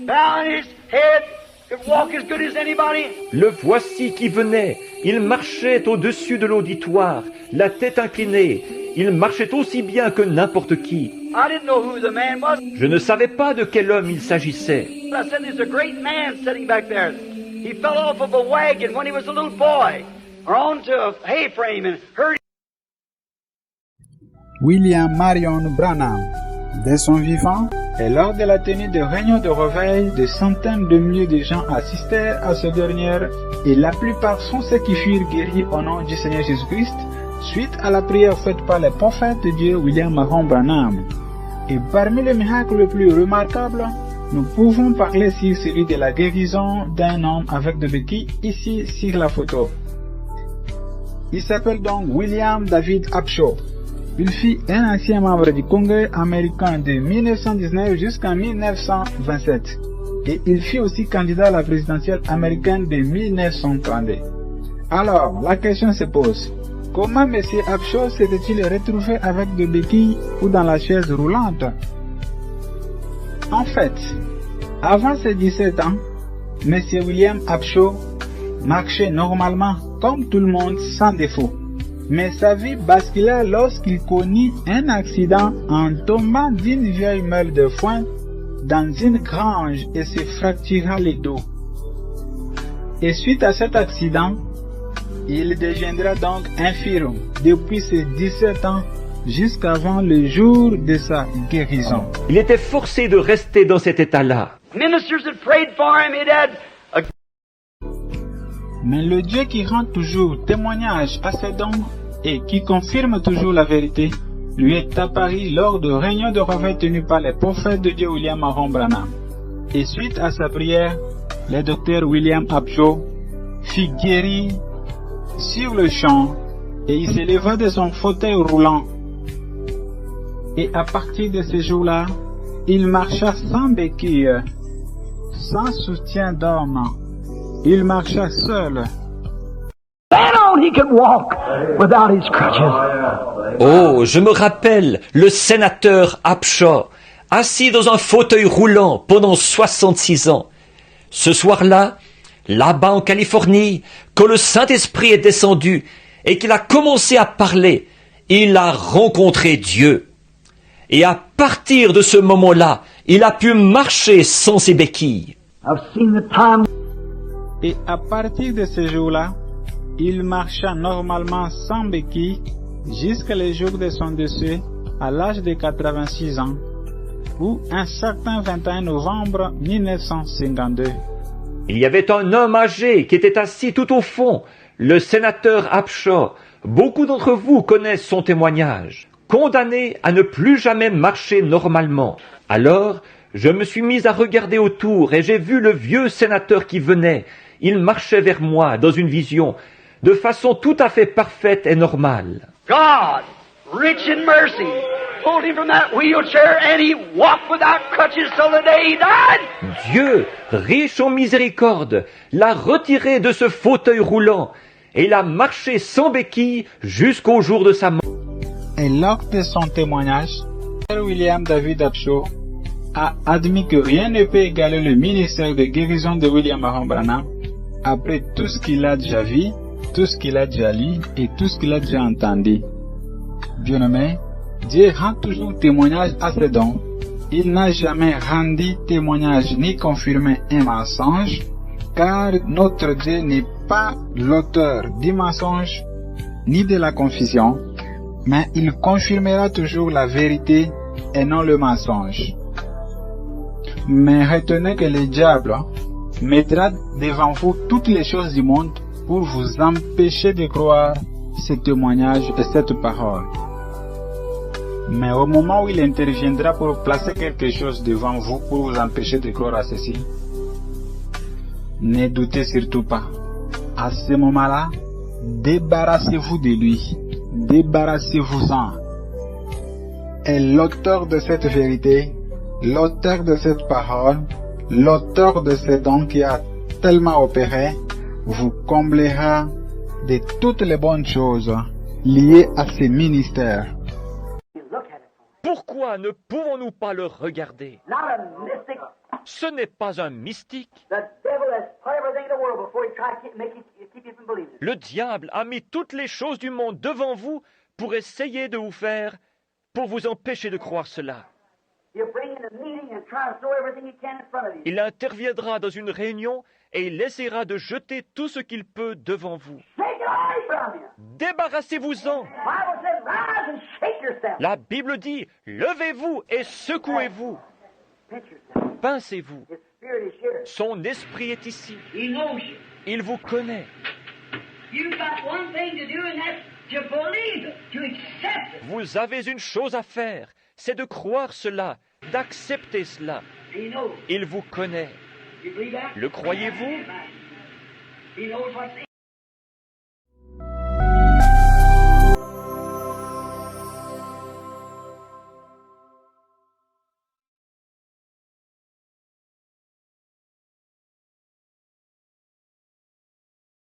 bowing his head, could walk as good as anybody. Le voici qui venait. Il marchait au-dessus de l'auditoire, la tête inclinée. Il marchait aussi bien que n'importe qui. I didn't know who the man was. Je ne savais pas de quel homme il s'agissait. I said, there's a great man sitting back there. He fell off of a wagon when he was a little boy, or onto a hay frame and hurt. William Marion Branham, dès son vivant, et lors de la tenue de réunions de réveil, des centaines de milliers de gens assistèrent à ce dernière, et la plupart sont ceux qui furent guéris au nom du Seigneur Jésus-Christ, suite à la prière faite par le prophète de Dieu William Marion Branham. Et parmi les miracles les plus remarquables, nous pouvons parler sur celui de la guérison d'un homme avec des béquilles, ici sur la photo. Il s'appelle donc William David Upshaw. Il fut un ancien membre du Congrès américain de 1919 jusqu'en 1927. Et il fut aussi candidat à la présidentielle américaine de 1932. Alors, la question se pose, comment M. Upshaw s'était-il retrouvé avec des béquilles ou dans la chaise roulante? En fait, avant ses 17 ans, M. William Upshaw marchait normalement comme tout le monde sans défaut. Mais sa vie bascula lorsqu'il connut un accident en tombant d'une vieille meule de foin dans une grange et se fractura le dos. Et suite à cet accident, il deviendra donc infirme depuis ses 17 ans jusqu'avant le jour de sa guérison. Il était forcé de rester dans cet état-là. Ministers had prayed for him. He'd had a Mais le Dieu qui rend toujours témoignage à ses dons et qui confirme toujours la vérité, lui est apparu lors de réunions de réveil tenues par les prophètes de Dieu William Marion Branham. Et suite à sa prière, le docteur William Upshaw fut guéri sur le champ et il s'éleva de son fauteuil roulant. Et à partir de ce jour-là, il marcha sans béquille, sans soutien d'homme. Il marcha seul. then on he could walk without his crutches. Oh, je me rappelle le sénateur Upshaw, assis dans un fauteuil roulant pendant 66 ans. Ce soir-là, là-bas en Californie, quand le Saint-Esprit est descendu et qu'il a commencé à parler, il a rencontré Dieu. Et à partir de ce moment-là, il a pu marcher sans ses béquilles. I've seen the time. Et à partir de ce jour-là, il marcha normalement sans béquille jusqu'à le jour de son décès à l'âge de 86 ans, ou un certain 21 novembre 1952. Il y avait un homme âgé qui était assis tout au fond, le sénateur Upshaw. Beaucoup d'entre vous connaissent son témoignage. Condamné à ne plus jamais marcher normalement. Alors, je me suis mis à regarder autour et j'ai vu le vieux sénateur qui venait. Il marchait vers moi dans une vision, de façon tout à fait parfaite et normale. God, rich in mercy, pulled him from that wheelchair and he walked without crutches till the day he died. Dieu, riche en miséricorde, l'a retiré de ce fauteuil roulant et il a marché sans béquille jusqu'au jour de sa mort. Et lors de son témoignage, William David Upshaw a admis que rien ne peut égaler le ministère de guérison de William Marion Branham après tout ce qu'il a déjà vu, tout ce qu'il a déjà lu et tout ce qu'il a déjà entendu. Bien-aimé, Dieu rend toujours témoignage à ses dons. Il n'a jamais rendu témoignage ni confirmé un mensonge, car notre Dieu n'est pas l'auteur du mensonge ni de la confusion, mais il confirmera toujours la vérité et non le mensonge. Mais retenez que le diable mettra devant vous toutes les choses du monde pour vous empêcher de croire ce témoignage et cette parole. Mais au moment où il interviendra pour placer quelque chose devant vous pour vous empêcher de croire à ceci, ne doutez surtout pas. À ce moment-là, débarrassez-vous de lui. Débarrassez-vous-en. Et l'auteur de cette vérité, l'auteur de cette parole, l'auteur de ce don qui a tellement opéré, vous comblera de toutes les bonnes choses liées à ce ministère. Pourquoi ne pouvons-nous pas le regarder? Not a mystic. Ce n'est pas un mystique. The devil has put everything in the world before he tried to keep you from believing it. Le diable a mis toutes les choses du monde devant vous pour essayer de vous faire, pour vous empêcher de croire cela. He'll bring in a meeting and try to throw everything he can in front of you. Il interviendra dans une réunion et il essaiera de jeter tout ce qu'il peut devant vous. Take it away from you. Débarrassez-vous-en. The Bible says, rise and shake yourself. La Bible dit, levez-vous et secouez-vous. Pinch yourself. Pincez-vous. His spirit is here. Son esprit est ici. He knows you. Il vous connaît. You've got one thing to do, and that's to believe it, to accept it. Vous avez une chose à faire, c'est de croire cela, d'accepter cela. He knows. Il vous connaît. You believe that? Le croyez-vous? He knows what's